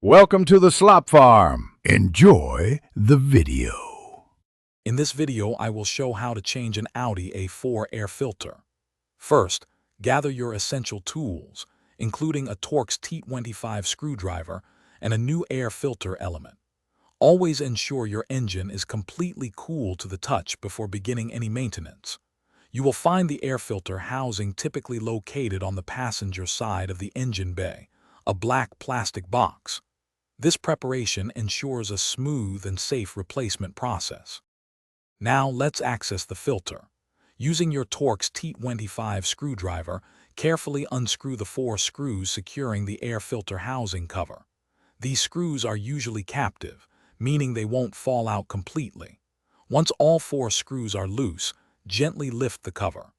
Welcome to the Slop Farm. Enjoy the video. In this video, I will show how to change an Audi A4 air filter. First, gather your essential tools, including a Torx T25 screwdriver and a new air filter element. Always ensure your engine is completely cool to the touch before beginning any maintenance. You will find the air filter housing typically located on the passenger side of the engine bay, a black plastic box. This preparation ensures a smooth and safe replacement process. Now let's access the filter. Using your Torx T25 screwdriver, carefully unscrew the 4 screws securing the air filter housing cover. These screws are usually captive, meaning they won't fall out completely. Once all 4 screws are loose, gently lift the cover.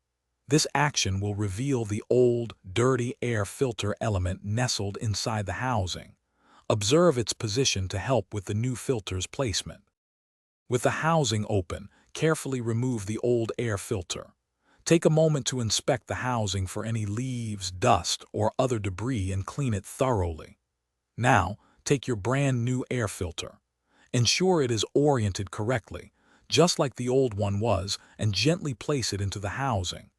This action will reveal the old, dirty air filter element nestled inside the housing. Observe its position to help with the new filter's placement. With the housing open, carefully remove the old air filter. Take a moment to inspect the housing for any leaves, dust, or other debris and clean it thoroughly. Now, take your brand new air filter. Ensure it is oriented correctly, just like the old one was, and gently place it into the housing.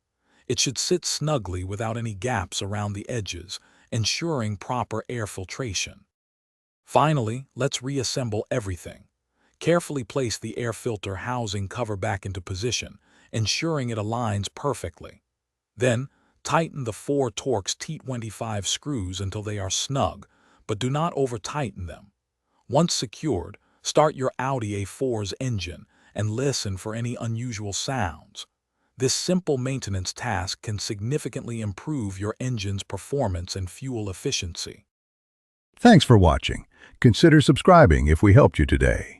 It should sit snugly without any gaps around the edges, ensuring proper air filtration. Finally, let's reassemble everything. Carefully place the air filter housing cover back into position, ensuring it aligns perfectly. Then, tighten the 4 Torx T25 screws until they are snug, but do not over-tighten them. Once secured, start your Audi A4's engine and listen for any unusual sounds. This simple maintenance task can significantly improve your engine's performance and fuel efficiency. Thanks for watching. Consider subscribing if we helped you today.